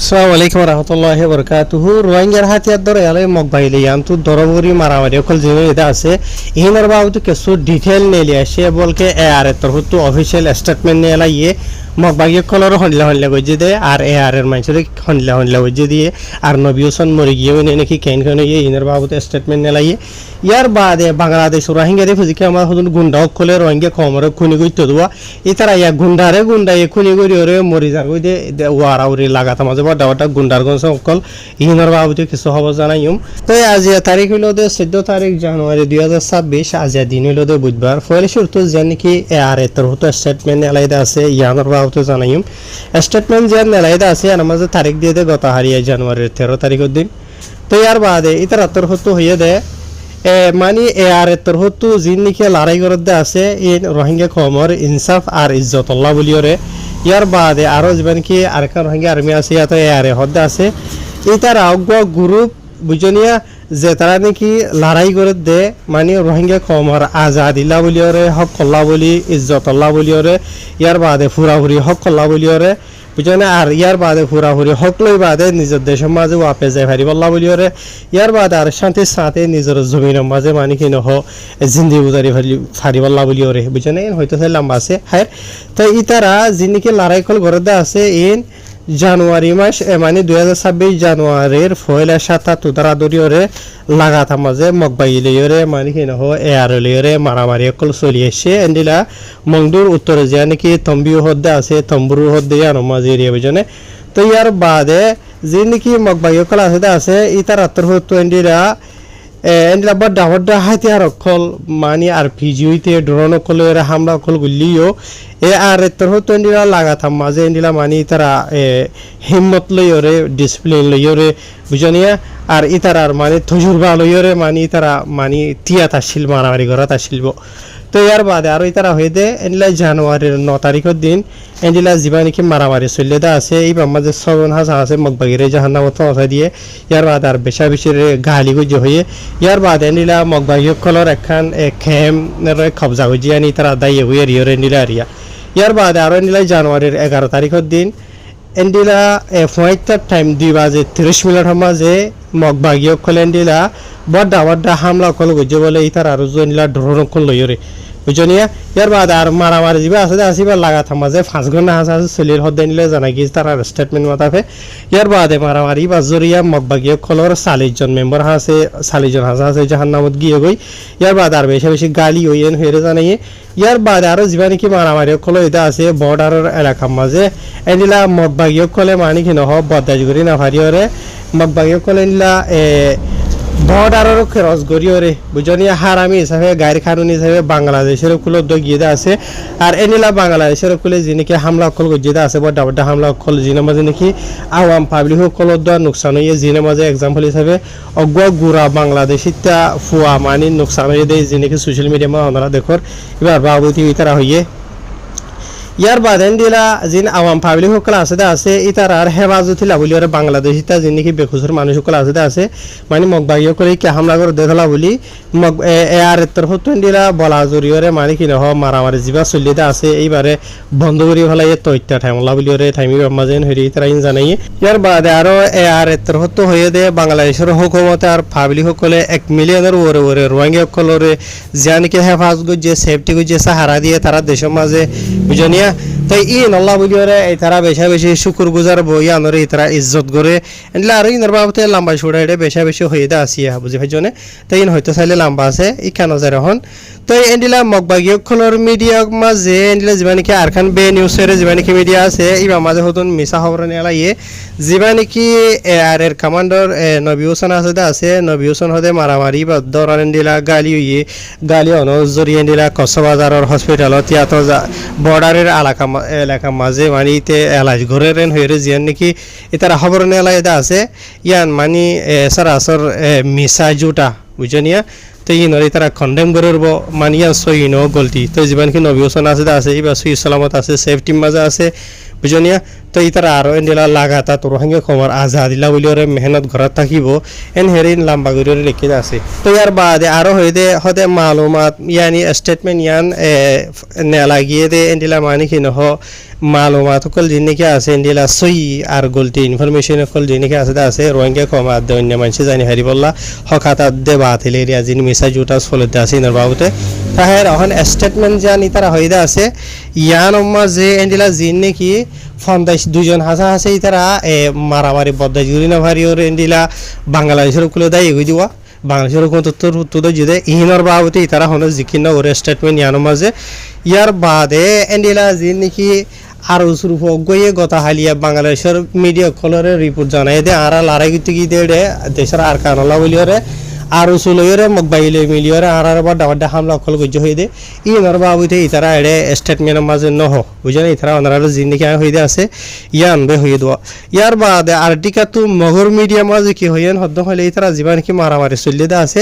আসসালামু আলাইকুম রহমতুল্লাহি বরকাতুহু রোহিঙ্গার হাতিয়ার ধরে আলে মগবাইলে ইয়ান্তু দরবরি মারামারি অকল জিনো এটা আছে ইহিনর বাবুতে কিছু ডিটেল নেলি আসে বলকে আর তরহতু অফিশিয়াল স্টেটমেন্ট নিয়ে লাইয়ে মগবাগিয়ে কলর হনলা হনলা গজে দে আর আর এর মানুষের হনলা হনলা গজে দিয়ে আর নবী হোসেন মরে গিয়ে নাকি কেন কেন ইহিনর বাবুতে স্টেটমেন্ট নিয়ে লাইয়ে ইয়ার বাদে বাংলাদেশ রোহিঙ্গাদের ফুজিকে আমার হদুন গুন্ডা অকলে রোহিঙ্গা কমরে খুনি গইতে দেওয়া ইতারা ইয়া গুন্ডারে গুন্ডায়ে খুনি গড়ি ওরে মরি যা গই দে ওয়ারাউরি লাগাতা মাঝে বড় বড় গুন্ডার গঞ্জ অকল ইহিনর বাবুতে কিছু হব জানাইম তো আজ তারিখ হইল দে 14 তারিখ জানুয়ারি 2026 আজ দিন হইল দে বুধবার ফলে শুরু জানি কি আর এর হতো স্টেটমেন্ট এলাইদা আছে ইয়ানর বাবুতে জানাইম স্টেটমেন্ট যে এলাইদা আছে আর মাঝে তারিখ দিয়ে দে গত হারিয়া জানুয়ারির 13 তারিখের দিন তো ইয়ার বাদে ইতার আতর হতো হইয়ে দে মানে আর তরহতু জিন্নিকে লড়াই করতে আছে এই রোহিঙ্গা কমর ইনসাফ আর ইজ্জতুল্লাহ বলিওরে ইয়ার বাদে আরো যেমন কি আরেকটা রোহিঙ্গা আর্মি আছে ইয়াতে এয়ারে হদ্দা আছে ইতারা অগ্র গ্রুপ বুঝনিয়া যে তারা নাকি লড়াই করে দে মানে রোহিঙ্গা কমর আজাদিল্লা বলিওরে হক কল্লা বলি ইজ্জতুল্লাহ বলিওরে ইয়ার বাদে ফুরাফুরি হক কল্লা বলিওরে বুঝনে আর ইয়ার বাদে ফুরাফুরি হক লই বাদে নিজের দেশের মাঝে ওয়াপে যাই ফারি বল্লা বলিওরে ইয়ার বাদে আর শান্তির সাথে নিজের জমিনের মাঝে মানে কি নহ জিন্দি গুজারি ফারি বল্লা বলিওরে বুঝনে হয়তো লম্বা আছে হ্যাঁ তো ইতারা যিনিকে লড়াই কল ঘরে আছে ইন জানুয়ারি মাস মানে 2026 জানুয়ারির ফয়লা 7 তারা দরিয়রে লাগাতা মাঝে মগবাইলিয়রে মানে কি নহ এয়ারলিয়রে মারামারি কল চলি আসছে এন্ডিলা মংদুর উত্তরে যে নাকি তম্বিও হদ্দে আছে তম্বুর হদ্দে আর মাঝে এরিয়া বুঝনে তো ইয়ার বাদে যে নাকি মগবাই কল আছে ইতার আত্তর হতো এন্ডিলা এন্ডিলা বড় বড় হাতিয়ার অকল মানে আর পিজিউতে ড্রোন কলের হামলা কল গুলিও এ আর তোর হতো এন্ডিলা লাগাতাম মাঝে এন্ডিলা মানে তারা হিম্মত লইরে ডিসিপ্লিন লইরে বুঝনিয়া আর ইতারার মানে তজুরবা লইরে মানে তারা মানে তিয়াতা শিল মারামারি করা তা শিল্প তো ইয়ার বাদে আর ইতারা হয়ে দে এন্ডিলা জানুয়ারির 9 তারিখের দিন এন্ডিলা জীবানিকে মারামারি চলে দা আছে এই মাঝে 7,000 আছে মগবাগিরে জাহান্নামত পৌঁছা দিয়ে ইয়ার বাদে আর বেশা বেশি গালি গুজি হয়ে ইয়ার বাদে এন্ডিলা মগবাগি কলর একখান খেম কবজা গুজি আনি তারা দাইয়ে হয়ে রিয়র এন্ডিলা আরিয়া ইয়ার বাদে আর এন্ডিলা জানুয়ারির 11 তারিখের দিন এন্ডিলা ফয়েটার টাইম 2:30 মাঝে মগবাগি কল এন্ডিলা বড় হামলা কল গুজি বলে ইতার আর এন্ডিলা ড্রোন কল লইরে বুঝনিয়া ইয়ার বাদে আর মারামারি যাবে আছে আসিবার লাগাতা মাঝে 5 ঘন্টা আছে চলির হদ্দে নিলে জানা গিয়ে তার স্টেটমেন্ট মাতাফে ইয়ার বাদে মারামারি বা জরিয়া মগবাগি কলর 40 জন মেম্বার আছে 40 জন আছে জাহান্নামত গিয়ে গই ইয়ার বাদে আর বেশি বেশি গালি হইয়েন হয়ে জানাই ইয়ার বাদে আরো জীবানি কি মারামারি কল এটা আছে বর্ডারের এলাকার মাঝে এদিলা মগবাগি কলে মানে কি নহ বদাজ করি না ভারিয়রে মগবাগি কলে নিলা বর্ডারের ক্রস গড়িওরে বুঝনিয়া হারামি হিসাবে গাড়ি কানুন হিসাবে বাংলাদেশের কুলো দগিয়ে আছে আর এনিলা বাংলাদেশের কুলে যিনিকে হামলা কল গজিয়ে আছে বড় বড় হামলা কল জিনে মাঝে নাকি আওয়াম পাবলিক কল দ নুকসান হয়ে জিনে মাঝে এক্সাম্পল হিসাবে অগ্র গুড়া বাংলাদেশিতা ফুয়া মানি নুকসান হয়ে দেয় যিনিকে সোশ্যাল মিডিয়া মা ওনারা দেখর এবার বাবুতি ইতারা হইয়ে ইয়ার বাদে এন্ডিলা যিন আওয়াম পাবলিক সকল আছে ইতার আর হেফাজতি লাভলিওরে বাংলাদেশিতা যিনি বেকুসর মানুষ সকল আছে মানে মগবাগি করে কি হামলা করে দেখলা বলি আর তরফত এন্ডিলা বলা জরিয়রে মানে কি নহ মারামারি যা চলিতে আছে এইবারে বন্ধ করি ফেলাই তৈত্যা ঠাইমলা বলিওরে ঠাইমি মাঝেন হরি তারা জানাই ইয়ার বাদে আরো আর তরফত হয়ে দে বাংলাদেশের হুকুমতে আর পাবলিক সকলে 1 মিলিয়নের ওরে রোহিঙ্গা সকলরে জানিকে হেফাজত গজে সেফটি গজে সাহারা দিয়ে তারা দেশের মাঝে বুঝনিয়া তাই ইন আল্লাহ বলিওরে এই তারা বেশা বেশি শুকুর গুজার বই আনরে এই তারা ইজ্জত করে এন্ডলা আর ইনর বাবতে লম্বা ছড়া এটা বেশা বেশি হয়ে দা আসিয়া বুঝি ভাইজনে তাই ইন হয়তো চাইলে লম্বা আছে ই কেন যায় হন তো এন্ডিলা মগবাগি খলর মিডিয়া মাঝে এন্ডিলা জীবানিকে আরখান বে নিউজের জীবানিকে মিডিয়া আছে ইবা মাঝে হতন মিছা খবর নেলাইয়ে জীবানিকে আর এর কমান্ডার নবী হোসেন আছে নবী হোসেন হদে মারামারি বা দরান এন্ডিলা গালি হইয়ে গালি অনজরি এন্ডিলা কক্সবাজারের হসপিটালত ইয়াত বর্ডারের এলাকা মাঝে মানে ইতে এলাজ ঘরের হয়ে জিয়ান নাকি এটার খবর নেলা এটা আছে ইয়ান মানে সরাসর মিছা জুটা বুঝনিয়া তো ইনরে তারা কন্ডেম করব মানে ইয়ান সইনো গলতি তো জীবন কি নবী হোসেন আছে এইবার সই সালামত আছে সেফটি মাঝে আছে বুঝনিয়া তো ইতারা আরো এন্ডিলা লাগাতা তোর হাঙ্গে খবর আজাদিলা বলিওরে মেহনত ঘরত থাকিব এন হেরিন লাম্বা গরিওরে লিখে আছে তো ইয়ার বাদে আরো হদে মালুমাত ইয়ানি স্টেটমেন্ট ইয়ান নে লাগিয়ে দে এন্ডিলা মানে কি নহ মালুমাত কল জিনিকে আছে এন্ডিলা সই আর গলতি ইনফরমেশন কল জিনিকে আছে রোহিঙ্গা কমা দে অন্য মানুষ জানি হারিবল্লা হকাতা দে বাতিলে এরিয়া জিনি মেসেজ উটা চলতে আছে ইনর বাবুতে তাহের এখন স্টেটমেন্ট জানি তারা হইদা আছে ইয়ান অম্মা যে এন্ডিলা জিন কি ফন্দাইশ দুজন হাসা হাসে তারা মারামারি বদ্দাই জুরি না ভারি ওর এন্ডিলা বাংলাদেশের কুলে দায় এগিয়ে দিওয়া বাংলাদেশের কোন তথ্য যদি ইহিনর বাবতে তারা হন জিকিন ওরে স্টেটমেন্ট ইয়ানোর মাঝে ইয়ার বাদে এন্ডিলা যে নাকি আর উসরুফ গিয়ে গতা হালিয়া বাংলাদেশের মিডিয়া কলরে রিপোর্ট জানাই দে আর লড়াই করতে গিয়ে দে দেশের আর কানলা বলিওরে আর উসুলরে মকবাইলে মিলিওরে আর বাড্ডা হামলা কল গজ্জ হয়ে দে ইনর বাবুতে ইতারা এড়ে স্টেটমেন্টের মাঝে নহ বুঝলেন ইতারা ওনারা জিন্দিকে হয়ে আছে ইয়ান বে হয়ে দেওয়া ইয়ার বাদে আর্টিকা তো মগর মিডিয়া মাঝে কি হইয়েন হদ্দ হলে ইতারা জীবন কি মারামারি চলিয়ে দে আছে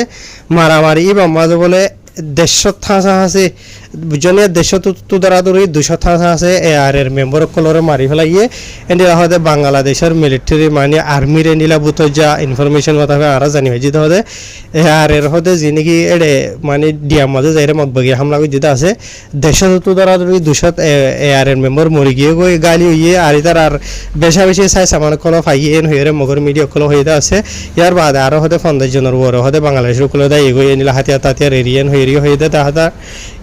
মারামারি ইবা মাঝে বলে 150 থাসা আছে বুঝলেন 150 তো দরাদরি 200 থাসা আছে আর এর মেম্বার কলরে মারি ফেলাইয়ে এন্ডিলা হদে বাংলাদেশের মিলিটারি মানে আর্মির এন্ডিলা বুত যা ইনফরমেশন কথা আর জানি হয়ে যেতে হদে আর এর হদে জিনিকি এড়ে মানে ডিয়াম মাঝে যাইরে মকবগি হামলা করে দিতে আছে 150 তো দরাদরি 200 আর এর মেম্বার মরি গিয়ে গই গালি হইয়ে আর ইতার আর বেশা বেশি চাই সামান কল ফাইয়ে এন হইরে মগর মিডিয়া কল হইতে আছে ইয়ার বাদে আর হদে 50 জনের বড় হদে বাংলাদেশের কল দাই গই এন্ডিলা হাতিয়া তাতিয়া এরিয়ান হইরি হইতে তাহাতা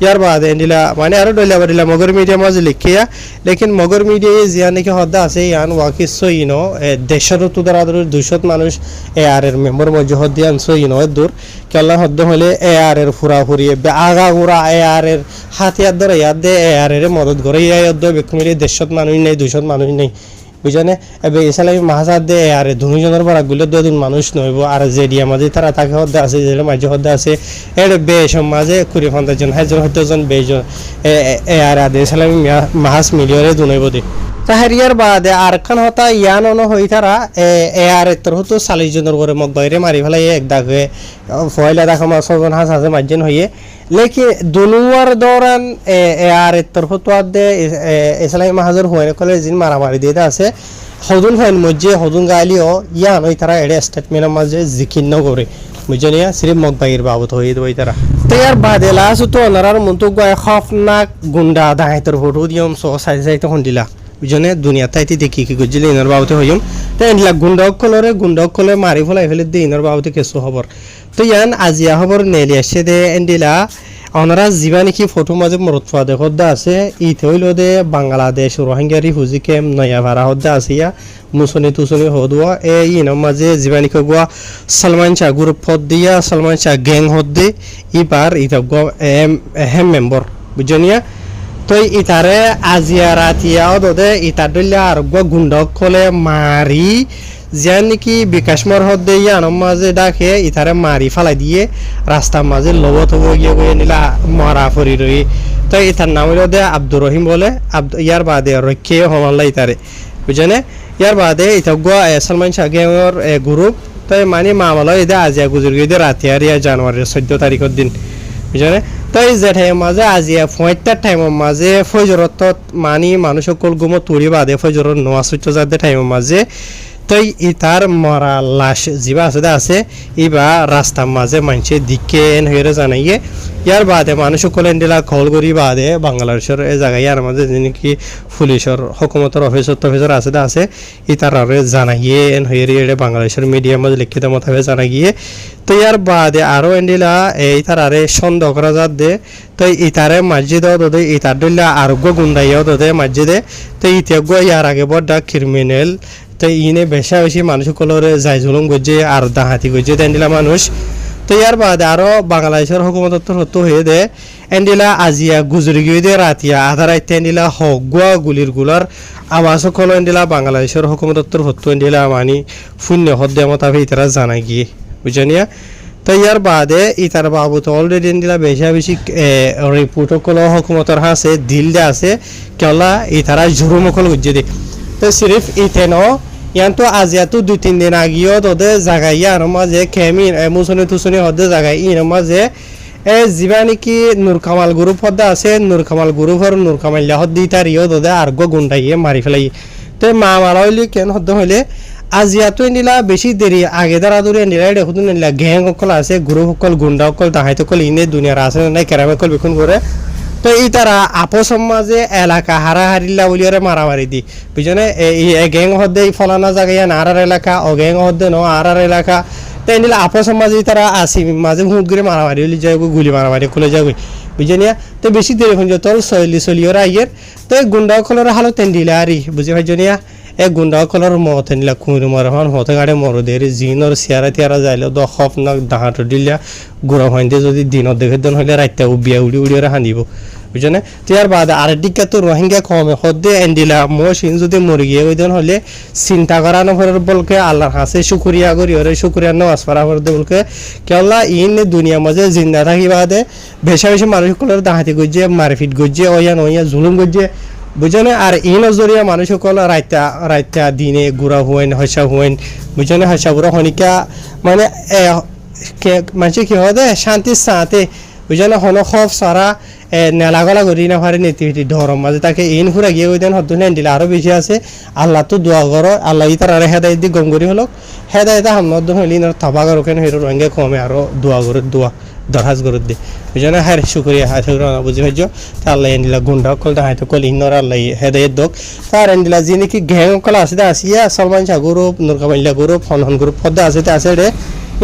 ইয়ার বাদে এন্ডিলা মানে আরো ডইলা বাড়িলা মগর মিডিয়া মাঝে লিখিয়া লেকিন মগর মিডিয়া জিয়ানে কি হদা আছে ইয়ান ওয়াকি সইনো 150 তো দরাদরি 200 মানুষ আর এর মেম্বার মধ্যে হদিয়ান সইনো দূর কেলা হদ্দ হলে আর এর ফুরাফুরি আগা গুড়া আর এর হাতিয়ার ধরে ইয়াদ দে আর এর মদত করে ইয়াদ বেকুমিলি 150 মানুষ নেই 200 মানুষ নেই বুঝনে এবে ইসলামী মাহাজাদ দে আর দুজনের বড় গুলো দুজন মানুষ নইব আর জেডিয়া মাঝে তারা তাকে হদ্দা আছে যে মাঝে হদ্দা আছে এর বেশ মাঝে 50 জন হাজার হয়তোজন বেজন আর আদে ইসলামী মাহাজ মিলিয়রে দুনইব দে তাহারিয়ার বাদে আর খান হতা ইয়ান অন হই তারা আর তোর হতো 40 জনের করে মগ বাইরে মারি ফেলাই এক দাগে ফয়লা দেখা মা ছজন হাস হাসে মাঝজন হইয়ে লেকিন দুনুয়ার দৌরান আর তোর হতো আদে ইসলামী মাহাজের হুয়ানে কলে জিন মারামারি দিয়ে আছে হদুন ফাইন মজ্জে হদুন গালিও ইয়ান হই তারা এডে স্টেটমেন্টের মাঝে জিকিন্ন করে বুঝনিয়া সিরিফ মগ বাইর বাবত হই দই তারা তার বাদে লাস তো ওনার মন্ত গয় খফনাক গুন্ডা দাহাইতর ফটো দিয়ম সো সাই সাই তখন দিলা বুঝনে দুনিয়া তাইতে দেখি কি গজিলে ইনর বাবতে হইম তো এনলা গুন্ডক কলরে মারি ফলাই ফেলে দে ইনর বাবতে কেসো খবর তো ইয়ান আজিয়া খবর নেলি আসে দে এন্ডিলা ওনারা জীবানি কি ফটো মাঝে মরত ফুয়া দেখদা আছে ইতে হইল দে বাংলাদেশ রোহিঙ্গা রিফিউজি ক্যাম্প নয়া ভাড়া হদ্দা আছে ইয়া মুসনি তুসনি হদুয়া ইনর মাঝে জীবানি কগুয়া সলমান শাহ গ্রুপ হদ দিয়া সলমান শাহ গ্যাং হদ্দে ইবার ইতা হেম মেম্বার বুঝনিয়া তো ইতারে আজিয়া রাতিয়াও দে ইতার দলিয়া আর গুন্ডক কলে মারি যেন নাকি বিকাশ মর হদ্দে ইয়ানোর মাঝে ডাকে ইতারে মারি ফালাই দিয়ে রাস্তার মাঝে লবত হবো গিয়ে গিয়ে নিলা মরা ফরি রই তো ইতার নাম হইল দে আব্দুর রহিম বলে ইয়ার বাদে রক্ষে হমাল্লা ইতারে বুঝেনে ইয়ার বাদে ইতা সলমান শাহ গ্যাংর গ্রুপ তো মানে মামলা ইদে আজিয়া গুজর গিয়ে রাতিয়ার ইয়া জানুয়ারির 14 তারিখের দিন বুঝেনে তো এই যে টাইমের মাঝে আজিয়া 5টার টাইমের মাঝে ফজরত মানি মানুষ সকল গুমো তুড়ি বাদে ফজরত নোয়া সূর্য যাদের টাইমের মাঝে তো ইতার মরা লাশ যিবা আছে ইবা রাস্তার মাঝে মানুষের দিকে এন হয়ে জানাইয়ে ইয়ার বাদে মানুষ সকল এন্ডিলা কল করি বাদে বাংলাদেশের এই জায়গায় ইয়ার মাঝে যিনি পুলিশের হকুমতের অফিসার আছে ইতার জানাইয়ে এন হয়ে বাংলাদেশের মিডিয়ার মাঝে লিখিত মতাবে জানাইয়ে তো ইয়ার বাদে আরো এন্ডিলা ইতার আরে সন্দেহ করা যাত দে তো ইতারে মসজিদ দে ইতার দিল্লা আরোগ্য গুন্ডাইয়াও দে মসজিদে তো ইতিহাগ ইয়ার আগে বড় ক্রিমিনাল তো ইনে বেশা বেশি মানুষ কলরে যাই জুলুম গজে আর দাহাতি গজে এন্ডিলা মানুষ তো ইয়ার বাদে আরো বাংলাদেশের হুকুমতর হতো হয়ে দে এন্ডিলা আজিয়া গুজরি গিয়ে দে রাতিয়া আধা রাইতে এন্ডিলা হগুয়া গুলির গুলার আবাস কল এন্ডিলা বাংলাদেশের হুকুমতর হতো এন্ডিলা মানি শূন্য হদ্দে মতাবে ইতারা জানা গিয়ে বুঝনিয়া তো ইয়ার বাদে ইতার বাবু তো অলরেডি এন্ডিলা বেশা বেশি রিপোর্ট কল হুকুমতর হাসে দিল দে আছে কেলা ইতারা জুরুমকল গজে দে তো সিরিফ ইতেনো ইয়ান তো আজিয়া তো 2-3 দিন আগিও তোদের জায়গায় আর মাঝে খেমি মুসনি তুসনি হদে জায়গায় ইন মাঝে যিবা নেকি নূর কামাল গ্রুপ হদ্দা আছে নূর কামাল গ্রুপ আর নূর কামাল হদ্দি তার ইয়ে দদে আর গুন্ডাইয়ে মারি ফেলাই তো মা মারা হইলে কেন হদ্দ হইলে আজিয়াতো নিলা বেশি দেরি আগে দ্বারা দূরে নিলা এটা হুদুন নিলা গ্যাং সকল আছে গ্রুপ সকল গুন্ডা সকল তাহাই সকল ইনে দুনিয়ার আছে নাই কেরামে কল বিখন করে তো এই তারা আপস সমাজে এলাকা হারাহারিল্লা বলিয়ারে মারামারি দি বুঝনে এই গ্যাং হদ্দে এই ফলানা জায়গায় আরার এলাকা ও গ্যাং হদ্দে ন আরার এলাকা তাই নিলে আপস সমাজে তারা আসি মাঝে হুট করে মারামারি হলি যায় গুলি মারামারি খুলে যাবে বুঝনিয়া তো বেশি দেরি হয়ে তোর চলিওরা আইয়ের তো গুন্ডা সকলের হালত তেন দিলা আরি বুঝি ভাইজনিয়া গুন্ডা সকলের মত নিলা কুঁড়ি মরহন হতে গাড়ি মর দেরি জিনর চেয়ারা তিয়ারা যাইলে দ খপ না দাহাটো দিলা গুড়া হইতে যদি দিনত দেখে দিন হইলে রাইতে উবিয়া উড়ি উড়িয়ে হানিব বুঝনে তার বাদ আর দিকে তো রোহিঙ্গা কমে হদ্দে এন্ডিলা মশিন যদি মরে গিয়ে ওই দিন হলে চিন্তা করানো ফের বলকে আল্লাহর হাসে শুক্রিয়া করি ওরে শুক্রিয়া নামাজ পড়া করে বলকে কেলা ইন দুনিয়া মাঝে জিন্দা থাকি বাদে বেশা বেশি মানুষগুলোর দাহাতি গজ্জে মারপিট গজ্জে ওয়া জুলুম গজ্জে বুঝনে আর ইন জরিয়া মানুষ সকল রাইতা দিনে গুড়া হুয়েন হসা হুয়েন বুঝনে হসা গুড়া হনিকা মানে মানুষ কি হয় দে শান্তির সাথে বুঝনে হন খফ সারা নেলাগলা করি না পারে নীতি ধরম মাঝে তাকে ইন ফুরা গিয়ে ওই দিন হদ্দু নেন দিলে আরও বেশি আছে আল্লাহ তো দোয়া করো আল্লাহ ই তারা হেদায়ত দি গম করি হলক হেদায়ত হামদ হইলি না থাবা করো কেন হিরো রঙে কমে আরও দোয়া করে দোয়া দরহাজ করে দে বুঝনে হ্যাঁ শুক্রিয়া হাই বুঝি ভাইজ তা আল্লাহ এনদিলা গুন্ডা কল হাই তো কল ইনর আল্লাহ হেদায়ত দোক তার এনদিলা যি নাকি ঘেং কল আছে আসিয়া সলমান শাহ গ্রুপ নুরকামাল্লা গ্রুপ হন গ্রুপ পদ্মা আছে রে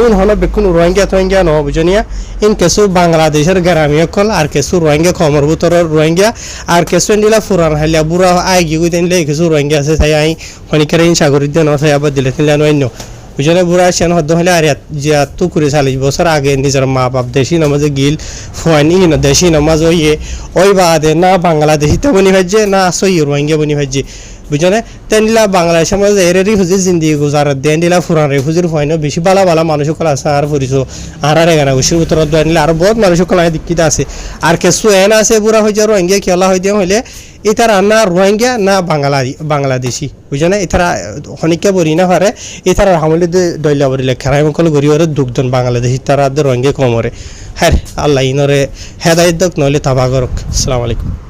ইন হলো বেকুন রোহিঙ্গা ন বুঝনিয়া ইন কেসু বাংলাদেশের গ্রামীয় কল আর কেসু রোহিঙ্গা খমর ভিতরের রোহিঙ্গা আর কেসু দিলা ফুরান হাইলা বুড়া আই গিয়ে দিলে কেসু রোহিঙ্গা আছে তাই আই হনিকারে ইন সাগরিত দেন তাই আবার দিলে তিনলা নয় বুঝনে বুড়া সেন হদ্দ হলে আর জিয়া তু করে 40 বছর আগে নিজের মা বাপ দেশি নামাজে গিল ফুয়ানি না দেশি নামাজ ওই বাদে না বাংলাদেশিতে বনি ভাজ্যে না সই রোহিঙ্গা বনি ভাজ্যে বুঝনে তেনদিলা বাংলাদেশের মাঝে এরেরই হুজির জিন্দিগি গুজার দেন দিলা ফুরান রে হুজির হয় বেশি বালা বালা মানুষ সকল আছে আর ফুরিছো আর এগানা উচির উত্তর দিলে আর বহুত মানুষ সকল দীক্ষিত আছে আর কেসু এন আছে বুড়া হয়ে যাও রোহিঙ্গা খেলা হয়ে দিয়ে হইলে এটারা না রোহিঙ্গা না বাংলাদেশি বুঝনে এটারা হনিকা বরি না পারে এটারা হামলে দইলা বরিলে খেরাই মকল গরি ওরে দুগ্ধন বাংলাদেশি তারা রোহিঙ্গা কমরে হ্যাঁ আল্লাহ ইনরে হেদায়ত দক নইলে তাবা করক আসসালামু আলাইকুম।